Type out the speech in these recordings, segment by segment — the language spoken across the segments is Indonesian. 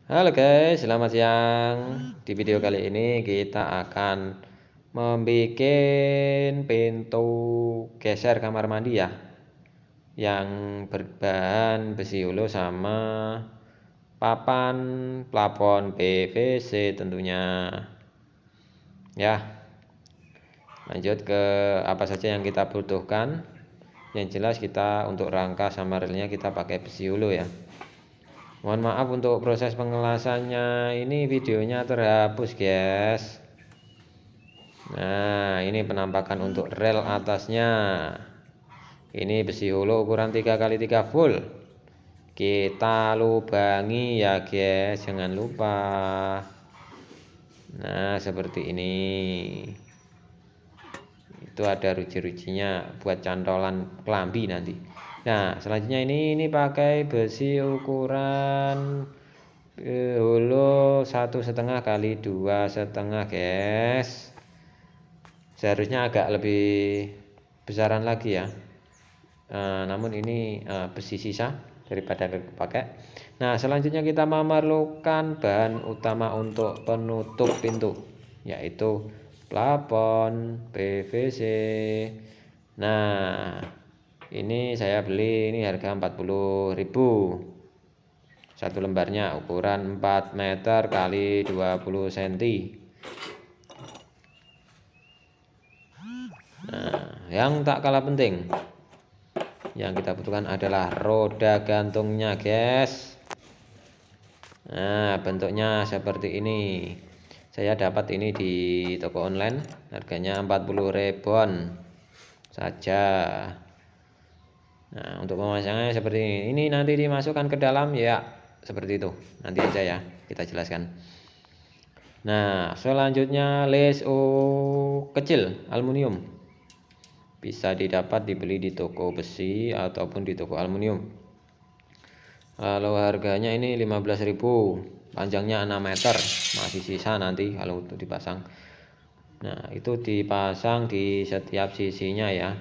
Halo guys, selamat siang. Di video kali ini kita akan membuat pintu geser kamar mandi ya, yang berbahan besi ulu sama papan plafon PVC tentunya. Ya, lanjut ke apa saja yang kita butuhkan. Yang jelas kita untuk rangka sama relnya kita pakai besi ulu ya. Mohon maaf untuk proses pengelasannya, ini videonya terhapus guys. Nah, ini penampakan untuk rel atasnya. Ini besi holo ukuran 3x3 full. Kita lubangi ya guys, jangan lupa. Nah, seperti ini. Itu ada ruji-rujinya buat cantolan kelambi nanti. Nah, selanjutnya ini pakai besi ukuran holo 1,5 x 2,5 guys. Seharusnya agak lebih besaran lagi ya. Namun ini besi sisa daripada pakai. Nah, selanjutnya kita memerlukan bahan utama untuk penutup pintu, yaitu plafon PVC. Nah, ini saya beli, ini harga 40.000. Satu lembarnya ukuran 4 meter kali 20 cm. Nah, yang tak kalah penting, yang kita butuhkan adalah roda gantungnya guys. Nah, bentuknya seperti ini. Saya dapat ini di toko online, harganya 40.000 saja. Nah, untuk pemasangannya seperti ini. Ini nanti dimasukkan ke dalam ya, seperti itu. Nanti aja ya kita jelaskan. Nah, selanjutnya leso kecil aluminium. Bisa didapat dibeli di toko besi ataupun di toko aluminium. Lalu harganya ini 15.000, panjangnya 6 meter, masih sisa nanti kalau untuk dipasang. Nah, itu dipasang di setiap sisinya ya,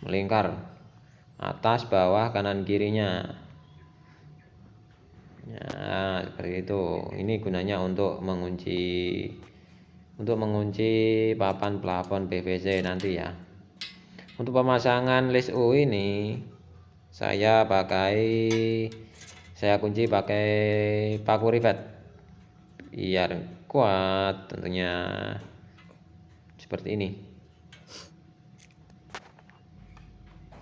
melingkar, atas, bawah, kanan, kirinya. Nah, seperti itu. Ini gunanya untuk mengunci papan plafon PVC nanti ya. Untuk pemasangan leso ini saya kunci pakai paku rivet biar kuat tentunya, seperti ini.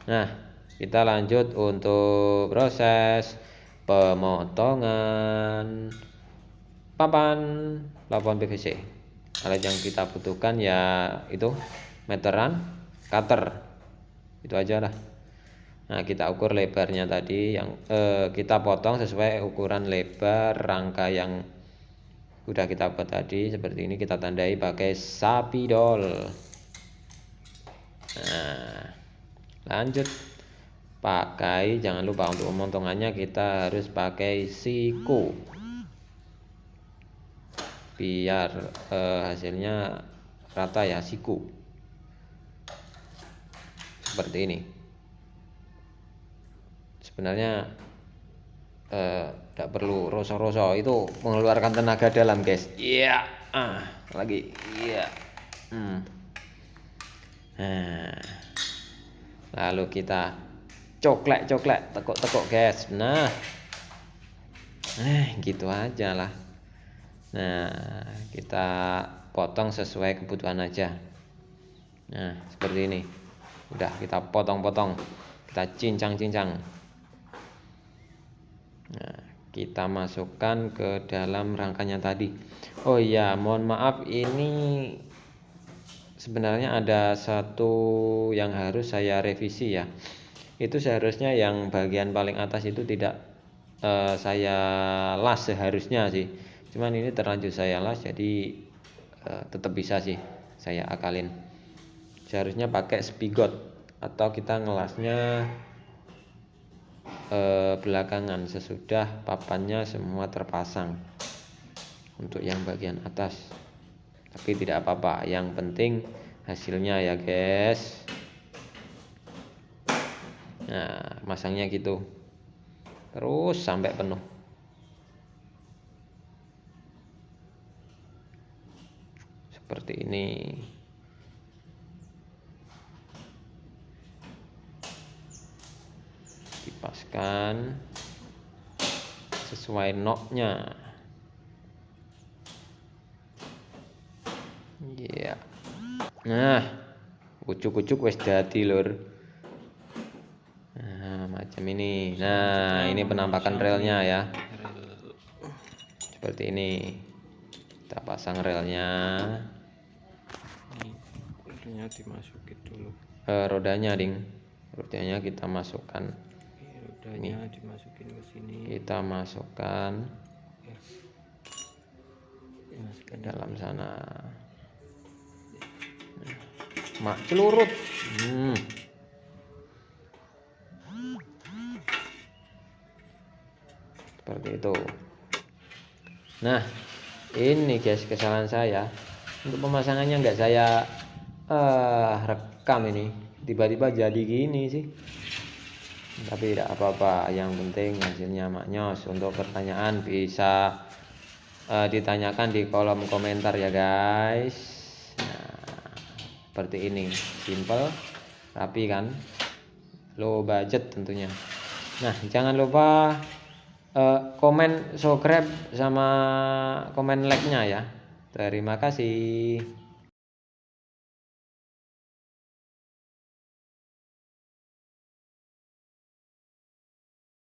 Nah, kita lanjut untuk proses pemotongan papan plafon PVC. Alat yang kita butuhkan ya itu meteran, cutter, itu aja lah. Nah, kita ukur lebarnya tadi, yang kita potong sesuai ukuran lebar rangka yang udah kita buat tadi. Seperti ini kita tandai pakai spidol. Nah, lanjut pakai, jangan lupa untuk pemotongannya kita harus pakai siku biar hasilnya rata ya, siku seperti ini. Sebenarnya tidak perlu rosok-rosok, itu mengeluarkan tenaga dalam guys. Iya, lagi iya. Nah, lalu kita coklek tekuk guys. Nah, gitu aja lah. Nah, kita potong sesuai kebutuhan aja. Nah, seperti ini. Udah kita potong-potong, kita cincang-cincang. Nah, kita masukkan ke dalam rangkanya tadi. Oh iya, mohon maaf, ini sebenarnya ada satu yang harus saya revisi ya. Itu seharusnya yang bagian paling atas itu tidak saya las seharusnya sih. Cuman ini terlanjur saya las, jadi tetap bisa sih saya akalin. Seharusnya pakai spigot atau kita ngelasnya belakangan sesudah papannya semua terpasang untuk yang bagian atas. Tapi tidak apa-apa, yang penting hasilnya ya guys. Nah, masangnya gitu terus sampai penuh. seperti ini. Dipaskan sesuai knob-nya. Iya. Nah, kucuk-kucuk wis dadi lur. Nah, macam ini. Nah, ini penampakan relnya ya. Seperti ini. Kita pasang relnya. Rodanya dimasukin dulu. Rodanya, ding. Rodanya kita masukkan. Rodanya dimasukin ke sini. Kita masukkan ke dalam sana. Mak celurut. Seperti itu. Nah, ini guys kesalahan saya. Untuk pemasangannya nggak saya rekam ini. Tiba-tiba jadi gini sih. Tapi tidak apa-apa. Yang penting hasilnya maknyos. Untuk pertanyaan bisa ditanyakan di kolom komentar ya guys. Nah, seperti ini. Simple, rapi kan. Low budget tentunya. Nah, jangan lupa komen, subscribe sama komen like-nya ya. Terima kasih.